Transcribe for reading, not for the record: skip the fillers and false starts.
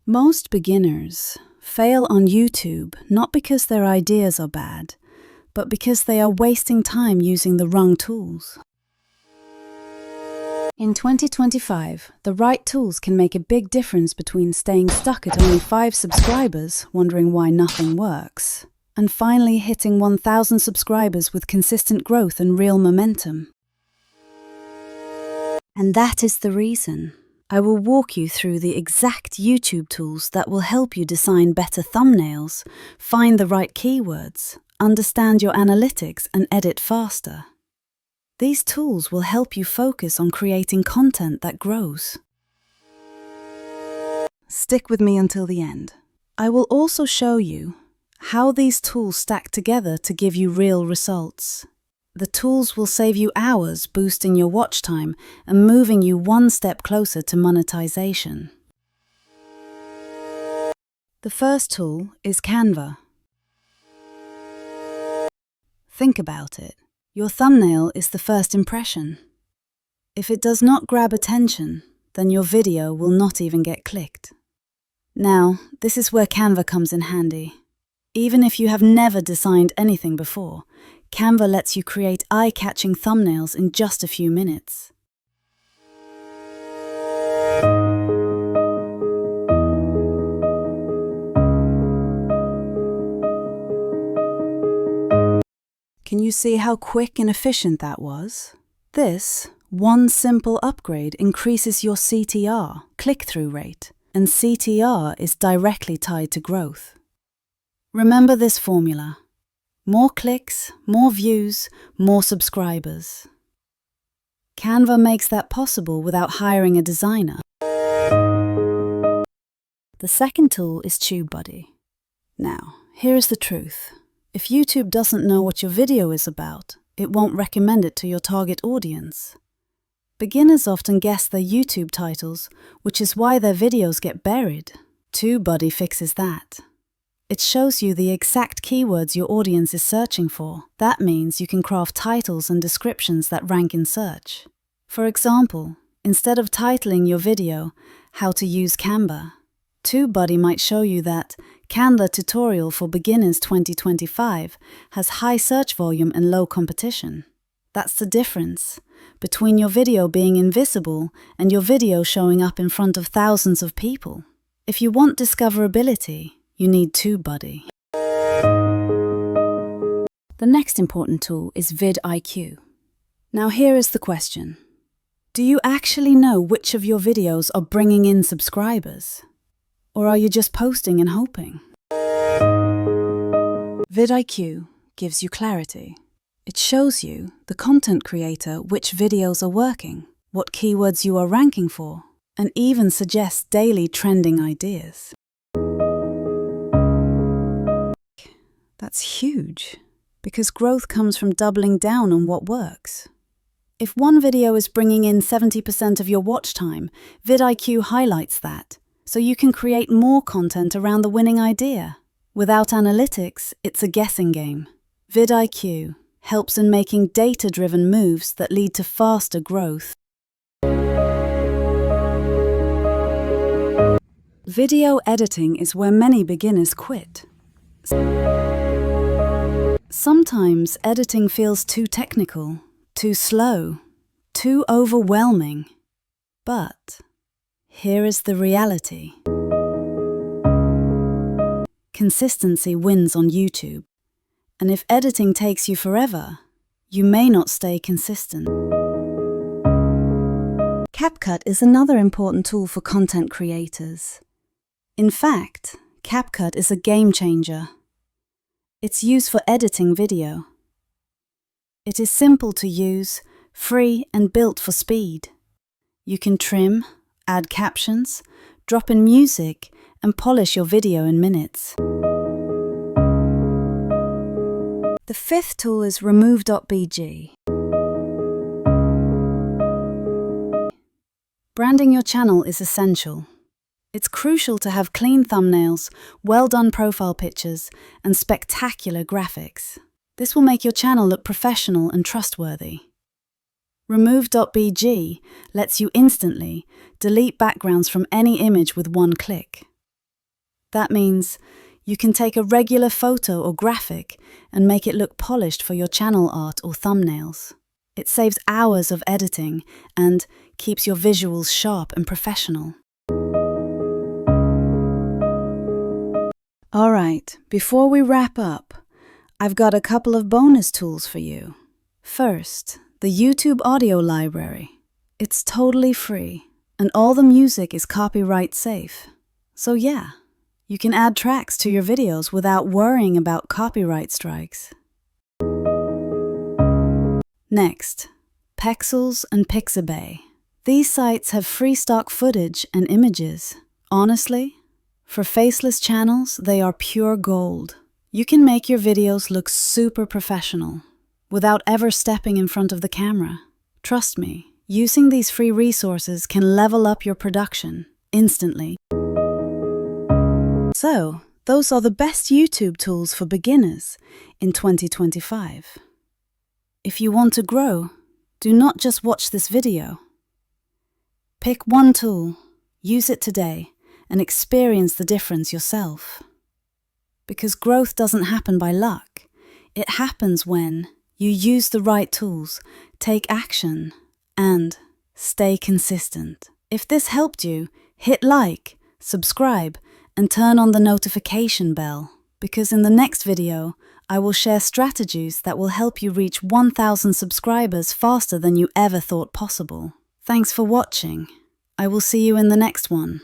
Most beginners fail on YouTube not because their ideas are bad, but because they are wasting time using the wrong tools. In 2025, the right tools can make a big difference between staying stuck at only 5 subscribers, wondering why nothing works, and finally hitting 1,000 subscribers with consistent growth and real momentum. And that is the reason I will walk you through the exact YouTube tools that will help you design better thumbnails, find the right keywords, understand your analytics, and edit faster. These tools will help you focus on creating content that grows. Stick with me until the end. I will also show you how these tools stack together to give you real results. The tools will save you hours, boosting your watch time and moving you one step closer to monetization. The first tool is Canva. Think about it. Your thumbnail is the first impression. If it does not grab attention, then your video will not even get clicked. Now, this is where Canva comes in handy. Even if you have never designed anything before, Canva lets you create eye-catching thumbnails in just a few minutes. Can you see how quick and efficient that was? This one simple upgrade increases your CTR, click-through rate, and CTR is directly tied to growth. Remember this formula. More clicks, more views, more subscribers. Canva makes that possible without hiring a designer. The second tool is TubeBuddy. Now, here is the truth. If YouTube doesn't know what your video is about, it won't recommend it to your target audience. Beginners often guess their YouTube titles, which is why their videos get buried. TubeBuddy fixes that. It shows you the exact keywords your audience is searching for. That means you can craft titles and descriptions that rank in search. For example, instead of titling your video, "How to use Canva," TubeBuddy might show you that Canva Tutorial for Beginners 2025 has high search volume and low competition. That's the difference between your video being invisible and your video showing up in front of thousands of people. If you want discoverability, you need TubeBuddy. The next important tool is VidIQ. Now here is the question. Do you actually know which of your videos are bringing in subscribers? Or are you just posting and hoping? VidIQ gives you clarity. It shows you, the content creator, which videos are working, what keywords you are ranking for, and even suggests daily trending ideas. That's huge, because growth comes from doubling down on what works. If one video is bringing in 70% of your watch time, VidIQ highlights that, so you can create more content around the winning idea. Without analytics, it's a guessing game. VidIQ helps in making data-driven moves that lead to faster growth. Video editing is where many beginners quit. Sometimes editing feels too technical, too slow, too overwhelming. But here is the reality. Consistency wins on YouTube. And if editing takes you forever, you may not stay consistent. CapCut is another important tool for content creators. In fact, CapCut is a game changer. It's used for editing video. It is simple to use, free, and built for speed. You can trim, add captions, drop in music, and polish your video in minutes. The fifth tool is Remove.bg. Branding your channel is essential. It's crucial to have clean thumbnails, well-done profile pictures, and spectacular graphics. This will make your channel look professional and trustworthy. Remove.bg lets you instantly delete backgrounds from any image with one click. That means you can take a regular photo or graphic and make it look polished for your channel art or thumbnails. It saves hours of editing and keeps your visuals sharp and professional. Alright, before we wrap up, I've got a couple of bonus tools for you. First, the YouTube audio library. It's totally free, and all the music is copyright safe. So yeah, you can add tracks to your videos without worrying about copyright strikes. Next, Pexels and Pixabay. These sites have free stock footage and images. Honestly, for faceless channels, they are pure gold. You can make your videos look super professional without ever stepping in front of the camera. Trust me, using these free resources can level up your production instantly. So, those are the best YouTube tools for beginners in 2025. If you want to grow, do not just watch this video. Pick one tool, use it today, and experience the difference yourself. Because growth doesn't happen by luck. It happens when you use the right tools, take action, and stay consistent. If this helped you, hit like, subscribe, and turn on the notification bell, because in the next video, I will share strategies that will help you reach 1,000 subscribers faster than you ever thought possible. Thanks for watching. I will see you in the next one.